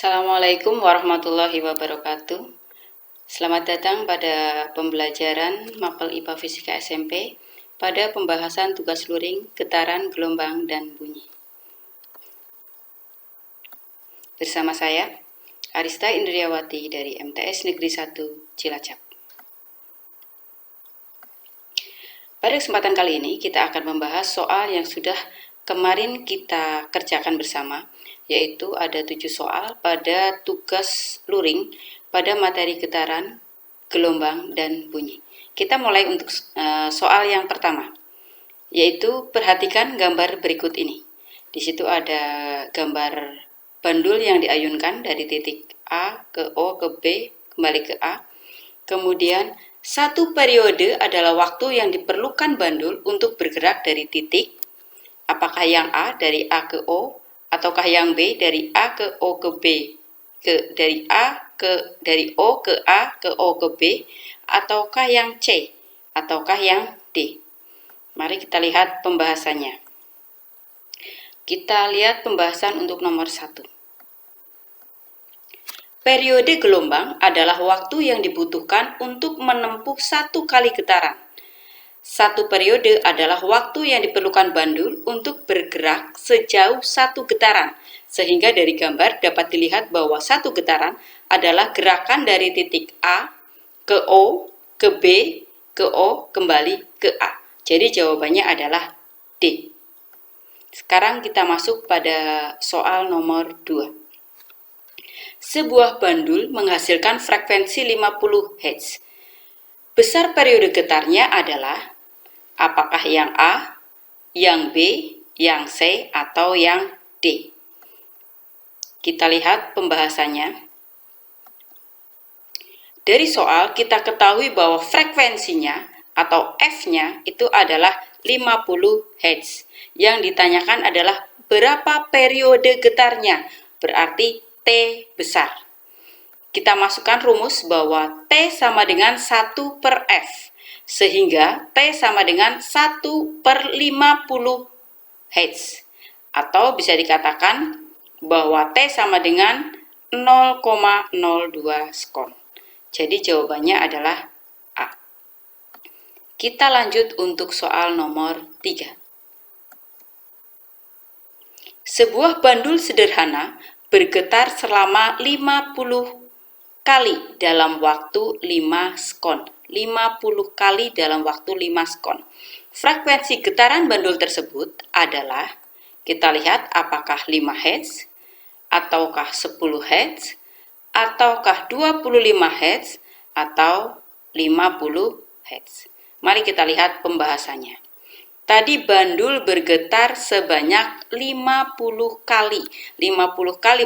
Assalamualaikum warahmatullahi wabarakatuh. Selamat datang pada pembelajaran Mapel IPA Fisika SMP pada pembahasan tugas luring, getaran, gelombang, dan bunyi. Bersama saya, Arista Indriawati dari MTS Negeri 1 Cilacap. Pada kesempatan kali ini kita akan membahas soal yang sudah kemarin kita kerjakan bersama, yaitu ada 7 soal pada tugas luring pada materi getaran, gelombang, dan bunyi. Kita mulai untuk soal yang pertama, yaitu perhatikan gambar berikut ini. Di situ ada gambar bandul yang diayunkan dari titik A ke O ke B kembali ke A. Kemudian satu periode adalah waktu yang diperlukan bandul untuk bergerak dari titik, apakah yang A dari A ke O, ataukah yang B dari A ke O ke B, dari O ke A ke O ke B, ataukah yang C, ataukah yang D. Mari kita lihat pembahasannya. Kita lihat pembahasan untuk nomor 1. Periode gelombang adalah waktu yang dibutuhkan untuk menempuh satu kali getaran. Satu periode adalah waktu yang diperlukan bandul untuk bergerak sejauh satu getaran, sehingga dari gambar dapat dilihat bahwa satu getaran adalah gerakan dari titik A ke O, ke B, ke O, kembali ke A. Jadi jawabannya adalah D. Sekarang kita masuk pada soal nomor 2. Sebuah bandul menghasilkan frekuensi 50 Hz. Besar periode getarnya adalah apakah yang A, yang B, yang C, atau yang D. Kita lihat pembahasannya. Dari soal kita ketahui bahwa frekuensinya atau F-nya itu adalah 50 Hz. Yang ditanyakan adalah berapa periode getarnya, berarti T besar. Kita masukkan rumus bahwa T sama dengan 1 per F, sehingga T sama dengan 1 per 50 Hz. Atau bisa dikatakan bahwa T sama dengan 0,02 sekon. Jadi jawabannya adalah A. Kita lanjut untuk soal nomor 3. Sebuah bandul sederhana bergetar selama 50 kali dalam waktu 5 sekon. 50 kali dalam waktu 5 sekon. Frekuensi getaran bandul tersebut adalah, kita lihat apakah 5 Hz, ataukah 10 Hz, ataukah 25 Hz, atau 50 Hz. Mari kita lihat pembahasannya. Tadi bandul bergetar sebanyak 50 kali. 50 kali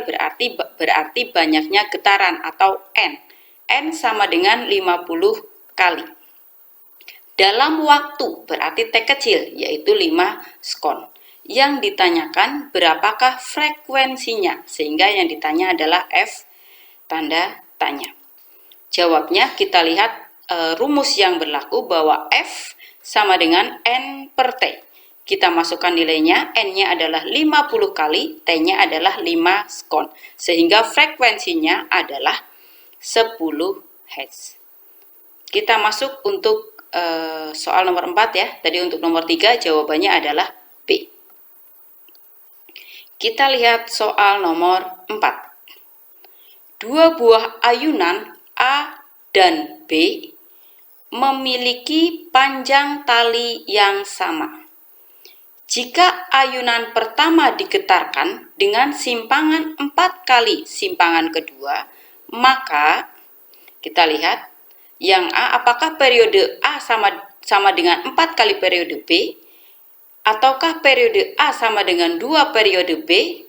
berarti banyaknya getaran atau N. N sama dengan 50 kali. Dalam waktu berarti T kecil, yaitu 5 sekon. Yang ditanyakan berapakah frekuensinya, sehingga yang ditanya adalah F tanda tanya. Jawabnya kita lihat rumus yang berlaku bahwa F sama dengan N per T. Kita masukkan nilainya, N-nya adalah 50 kali, T-nya adalah 5 sekon. Sehingga frekuensinya adalah 10 Hz. Kita masuk untuk soal nomor 4 ya. Tadi untuk nomor 3 jawabannya adalah B. Kita lihat soal nomor 4. Dua buah ayunan A dan B memiliki panjang tali yang sama. Jika ayunan pertama digetarkan dengan simpangan 4 kali simpangan kedua, maka kita lihat yang A, apakah periode A sama dengan 4 kali periode B, ataukah periode A sama dengan 2 periode B,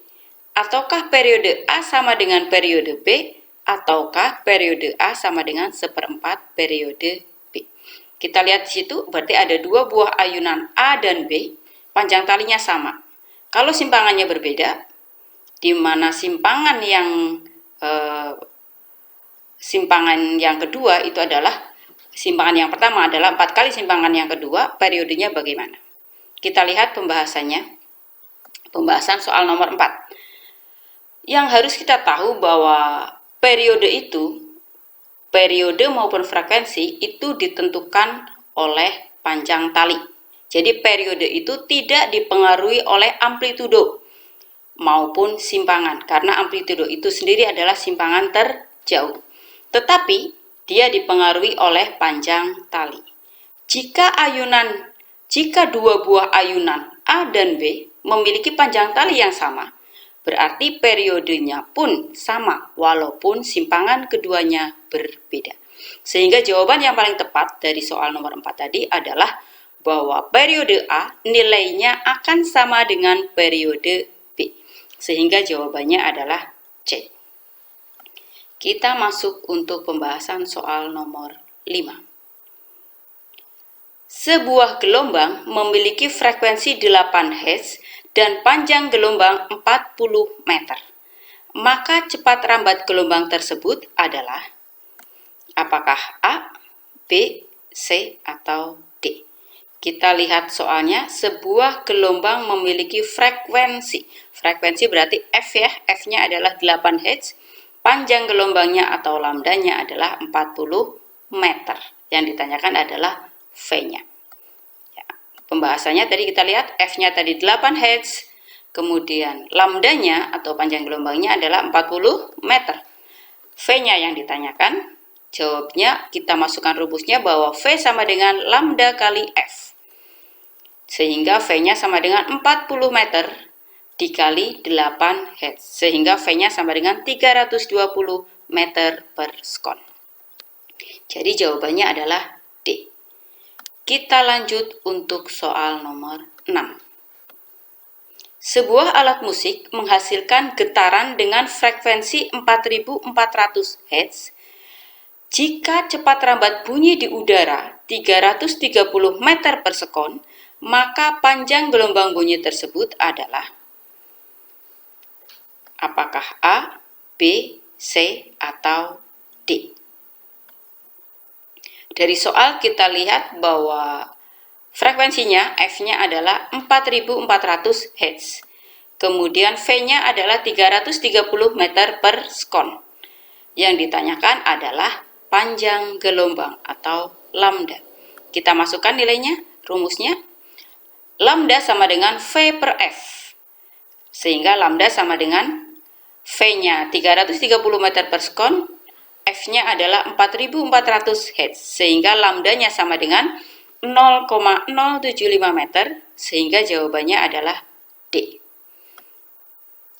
ataukah periode A sama dengan periode B, ataukah periode A sama dengan 1/4 periode B. Kita lihat di situ berarti ada 2 buah ayunan A dan B, panjang talinya sama. Kalau simpangannya berbeda, di mana simpangan yang kedua itu adalah simpangan yang pertama adalah 4 kali simpangan yang kedua, periodenya bagaimana? Kita lihat pembahasannya. Pembahasan soal nomor 4. Yang harus kita tahu bahwa periode maupun frekuensi itu ditentukan oleh panjang tali. Jadi periode itu tidak dipengaruhi oleh amplitudo maupun simpangan, karena amplitudo itu sendiri adalah simpangan terjauh. Tetapi dia dipengaruhi oleh panjang tali. Jika dua buah ayunan A dan B memiliki panjang tali yang sama, berarti periodenya pun sama walaupun simpangan keduanya berbeda. Sehingga jawaban yang paling tepat dari soal nomor 4 tadi adalah bahwa periode A nilainya akan sama dengan periode B. Sehingga jawabannya adalah C. Kita masuk untuk pembahasan soal nomor 5. Sebuah gelombang memiliki frekuensi 8 Hz dan panjang gelombang 40 meter. Maka cepat rambat gelombang tersebut adalah apakah A, B, C, atau D? Kita lihat soalnya, sebuah gelombang memiliki frekuensi. Frekuensi berarti F ya, F-nya adalah 8 Hz. Panjang gelombangnya atau lambdanya adalah 40 meter. Yang ditanyakan adalah V-nya. Ya, pembahasannya tadi kita lihat F-nya tadi 8 Hz, kemudian lambdanya atau panjang gelombangnya adalah 40 meter. V-nya yang ditanyakan, jawabnya kita masukkan rumusnya bahwa V sama dengan lambda kali F. Sehingga V-nya sama dengan 40 meter dikali 8 Hz. Sehingga V-nya sama dengan 320 meter per sekon. Jadi jawabannya adalah D. Kita lanjut untuk soal nomor 6. Sebuah alat musik menghasilkan getaran dengan frekuensi 4400 Hz. Jika cepat rambat bunyi di udara 330 meter per sekon, maka panjang gelombang bunyi tersebut adalah apakah A, B, C, atau D? Dari soal kita lihat bahwa frekuensinya F-nya adalah 4400 Hz. Kemudian V-nya adalah 330 meter per sekon. Yang ditanyakan adalah panjang gelombang atau lambda. Kita masukkan nilainya, rumusnya. Lambda sama dengan V per F. Sehingga lambda sama dengan V-nya 330 meter per sekon, F-nya adalah 4400 Hz, sehingga lambdanya sama dengan 0,075 meter, sehingga jawabannya adalah D.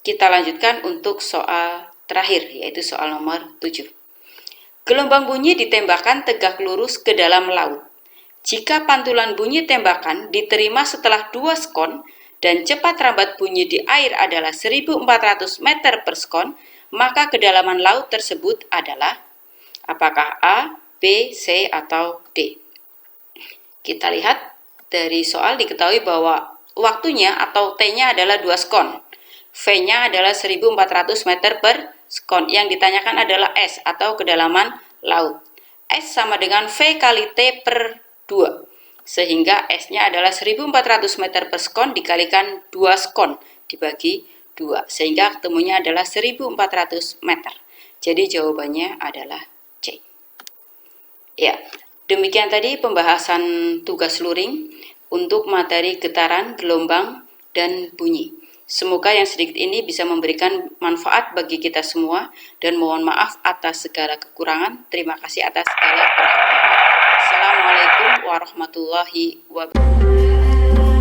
Kita lanjutkan untuk soal terakhir, yaitu soal nomor 7. Gelombang bunyi ditembakkan tegak lurus ke dalam laut. Jika pantulan bunyi tembakan diterima setelah 2 sekon dan cepat rambat bunyi di air adalah 1400 meter per sekon, maka kedalaman laut tersebut adalah apakah A, B, C, atau D? Kita lihat dari soal diketahui bahwa waktunya atau T-nya adalah 2 sekon. V-nya adalah 1400 meter per sekon. Yang ditanyakan adalah S atau kedalaman laut. S sama dengan V kali T per 2. Sehingga S-nya adalah 1400 meter per sekon dikalikan 2 sekon dibagi 2, sehingga ketemunya adalah 1400 meter. Jadi jawabannya adalah C. Ya, demikian tadi pembahasan tugas luring untuk materi getaran, gelombang, dan bunyi. Semoga yang sedikit ini bisa memberikan manfaat bagi kita semua, dan mohon maaf atas segala kekurangan. Terima kasih atas segala perhatian. Assalamualaikum warahmatullahi wabarakatuh.